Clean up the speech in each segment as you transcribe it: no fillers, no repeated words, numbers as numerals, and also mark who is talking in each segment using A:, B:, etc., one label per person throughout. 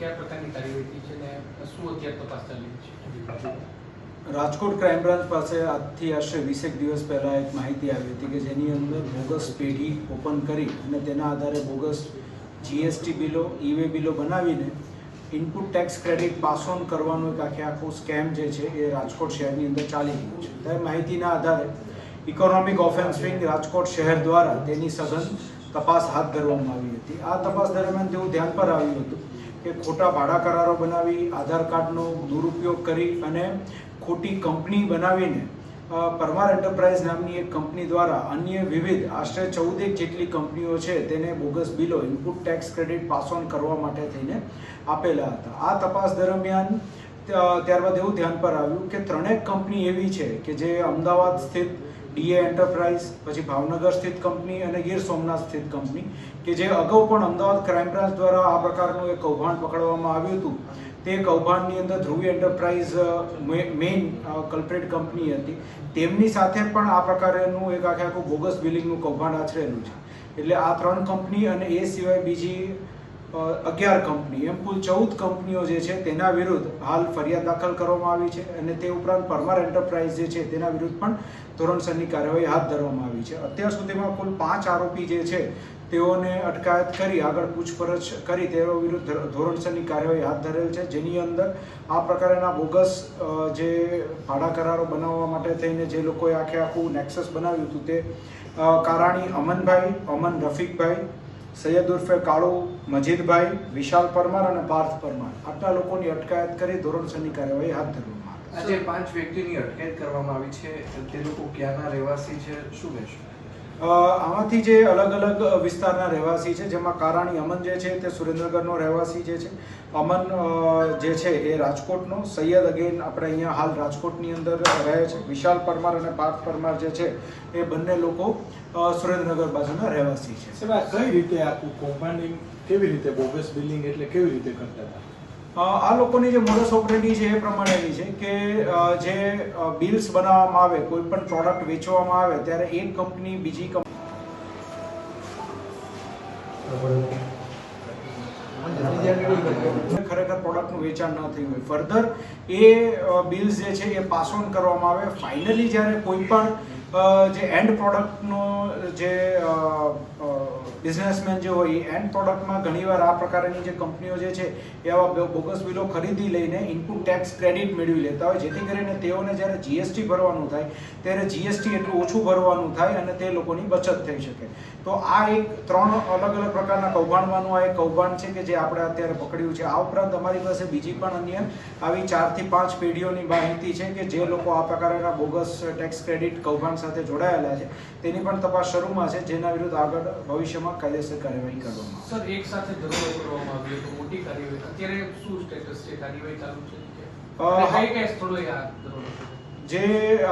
A: કયા પ્રકારની કાર્યવાહી છે ને શું અત્યારે તપાસ ચાલી છે?
B: રાજકોટ ક્રાઇમ બ્રાન્ચ પાસે આજથી આશરે 20 દિવસ પહેલાં એક માહિતી આવી હતી કે જેની અંદર બોગસ પેઢી ઓપન કરી અને તેના આધારે બોગસ જીએસટી બિલો ઈ-વે બિલો બનાવીને input tax credit pass on કરવાનું એક આખું સ્કેમ જે છે એ રાજકોટ શહેરની અંદર ચાલી રહ્યું છે. તે માહિતીના આધારે ઇકોનોમિક ઓફેન્સ વિંગ રાજકોટ શહેર દ્વારા તેની સઘન તપાસ હાથ ધરવામાં આવી હતી. આ તપાસ દરમિયાન તેવું ધ્યાન પર આવ્યું હતું કે ખોટા ભાડા કરારો બનાવી, આધાર કાર્ડનો દુરુપયોગ કરી અને ખોટી કંપની બનાવીને પરમાર એન્ટરપ્રાઇઝ નામની એક કંપની દ્વારા અન્ય વિવિધ આશરે 14 જેટલી કંપનીઓ છે તેને bogus below input tax credit pass on કરવા માટે થઈને આપેલા હતા. આ તપાસ દરમિયાન ત્યારબાદ એવું ધ્યાન પર આવ્યું કે 3 કંપની એવી છે કે જે અમદાવાદ સ્થિત ડીએ એન્ટરપ્રાઇઝ, પછી ભાવનગર સ્થિત કંપની અને ગીર સોમનાથ સ્થિત કંપની કે જે અગાઉ પણ અમદાવાદ ક્રાઇમ બ્રાન્ચ દ્વારા આ પ્રકારનું એક કૌભાંડ પકડવામાં આવ્યું હતું. તે કૌભાંડની અંદર ધ્રુવી એન્ટરપ્રાઇઝ મેઇન કલ્પ્રેટ કંપની હતી. તેમની સાથે પણ આ પ્રકારનું એક આખું બોગસ બિલિંગનું કૌભાંડ આચરેલું છે. એટલે આ 3 કંપની અને એ સિવાય બીજી 11 કંપની એમ કુલ 14 કંપનીઓ જે છે તેના વિરુદ્ધ હાલ ફરિયાદ દાખલ કરવામાં આવી છે અને તે ઉપરાંત પરમાર એન્ટરપ્રાઇઝ જે છે તેના વિરુદ્ધ પણ ધોરણસરની કાર્યવાહી હાથ ધરવામાં આવી છે. અત્યાર સુધીમાં કુલ 5 આરોપી જે છે તેઓને અટકાયત કરી આગળ પૂછપરછ કરી તેઓ વિરુદ્ધ ધોરણસરની કાર્યવાહી હાથ ધરેલ છે, જેની અંદર આ પ્રકારના બોગસ જે ભાડા કરારો બનાવવા માટે થઈને જે લોકોએ આખું નેક્સસ બનાવ્યું હતું તે કારાણી અમનભાઈ, અમન રફીકભાઈ, સૈયદ ઉર્ફે કાળુ મજીદભાઈ, વિશાલ પરમાર અને પાર્થ પરમાર આટલા લોકોની અટકાયત કરી ધોરણસરની કાર્યવાહી હાથ ધરવામાં આવી.
C: આજે 5 વ્યક્તિની અટકાયત કરવામાં આવી છે, તે લોકો ક્યાંના રહેવાસી છે, શું કહેશો?
B: આમાંથી જે અલગ અલગ વિસ્તારના રહેવાસી છે, જેમાં કારાણી અમન જે છે તે સુરેન્દ્રનગરનો રહેવાસી જે છે, અમન જે છે એ રાજકોટનો, સૈયદ અગેન આપણે અહીંયા હાલ રાજકોટની અંદર રહે છે, વિશાલ પરમાર અને પાર્થ પરમાર જે છે એ બંને લોકો સુરેન્દ્રનગર બાજુના રહેવાસી છે.
D: સાહેબ, કઈ રીતે આખું કૌભાંડિંગ, કેવી રીતે બોગસ બિલિંગ એટલે કેવી રીતે કરતા હતા?
B: આ લોકોની જે મોડસ ઓપરેન્ડી છે એ પ્રમાણેની છે કે જે બિલ્સ બનાવવામાં આવે, કોઈ પણ પ્રોડક્ટ વેચવામાં આવે ત્યારે એક કંપની બીજી ખરેખર પ્રોડક્ટનું વેચાણ ન થયું હોય, ફર્ધર એ બિલ્સ જે છે એ પાસ ઓન કરવામાં આવે. ફાઇનલી જ્યારે કોઈ પણ જે એન્ડ પ્રોડક્ટનો જે બિઝનેસમેન જે હોય એ એન્ડ પ્રોડક્ટમાં ઘણીવાર આ પ્રકારની જે કંપનીઓ જે છે એ આવા બોગસ બિલો ખરીદી લઈને ઇનપુટ ટેક્સ ક્રેડિટ મેળવી લેતા હોય, જેથી કરીને તેઓને જ્યારે જીએસટી ભરવાનું થાય ત્યારે જીએસટી એટલું ઓછું ભરવાનું થાય અને તે લોકોની બચત થઈ શકે. તો આ એક 3 અલગ અલગ પ્રકારના કૌભાંડમાંનું આ એક કૌભાંડ છે કે જે આપણે અત્યારે પકડ્યું છે. આ ઉપરાંત અમારી પાસે બીજી પણ અન્ય આવી 4 થી 5 પેઢીઓની માહિતી છે કે જે લોકો આ પ્રકારના બોગસ ટેક્સ ક્રેડિટ કૌભાંડ સાથે જોડાયેલા છે. તેની પણ તપાસ શરૂમાં છે, જેના વિરુદ્ધ આગળ ભવિષ્યમાં કાયદેસર કાર્યવાહી કરવામાં આવશે.
A: સર, એક સાથે દરોડો કરવામાં આવ્યો તો મોટી કાર્યવાહી, અત્યારે શું સ્ટેટસ છે? કાર્યવાહી ચાલુ છે કે કઈ સ્થળોએ આ દરોડો છે?
B: જે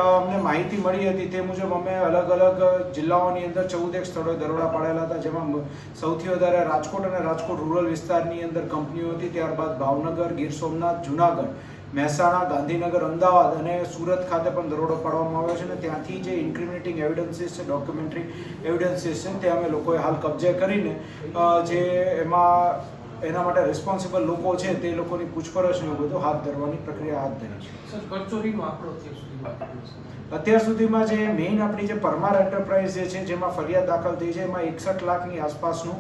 B: અમને માહિતી મળી હતી તે મુજબ અમે અલગ અલગ જિલ્લાઓની અંદર 14 સ્થળોએ દરોડા પાડેલા હતા, જેમાં સૌથી વધારે રાજકોટ અને રાજકોટ રૂરલ વિસ્તારની અંદર કંપનીઓ હતી. ત્યારબાદ ભાવનગર, ગીર સોમનાથ, જુનાગઢ, મહેસાણા, ગાંધીનગર, અમદાવાદ અને સુરત ખાતે પણ દરોડો પાડવામાં આવ્યો છે અને ત્યાંથી જે ઇન્ક્રિમિનેટિંગ એવિડન્સીસ છે, ડોક્યુમેન્ટરી એવિડન્સીસ છે, તે અમે લોકોએ હાલ કબજે કરીને જે એમાં એના માટે રિસ્પોન્સિબલ લોકો છે તે લોકોની પૂછપરછ ને બધું હાથ ધરવાની પ્રક્રિયા હાથ ધરી છે.
A: સર, કરચોરીનો આંકડો
B: અત્યાર સુધીમાં જે મેઇન આપણી જે પરમાર એન્ટરપ્રાઇઝ જે છે જેમાં ફરિયાદ દાખલ થઈ છે એમાં 61 લાખની આસપાસનું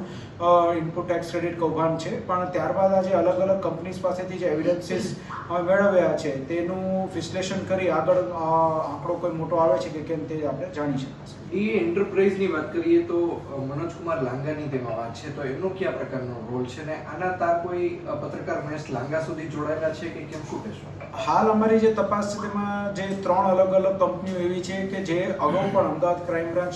B: ઇનપુટ ટેક્સ ક્રેડિટ કૌભાંડ છે. પણ ત્યારબાદ આજે અલગ અલગ કંપનીઝ પાસેથી જે એવિડન્સીસ મેળવ્યા છે તેનું વિશ્લેષણ કરી આગળ આંકડો કોઈ મોટો આવે છે કે કેમ તે આપણે જાણી શકાશે.
C: એ એન્ટરપ્રાઇઝની વાત કરીએ તો મનોજકુમાર લાંગાની તેમાં વાત છે, તો એમનો કયા પ્રકારનો રોલ છે ને આના તાર કોઈ પત્રકાર મહેશ લાંગા સુધી જોડાયેલા છે કે કેમ, શું કહેશો?
B: હાલ અમારી જે તપાસ છે તેમાં જે 3 અલગ અલગ કંપનીઓ એવી છે કે જે અગાઉ પણ અમદાવાદ ક્રાઇમ બ્રાન્ચ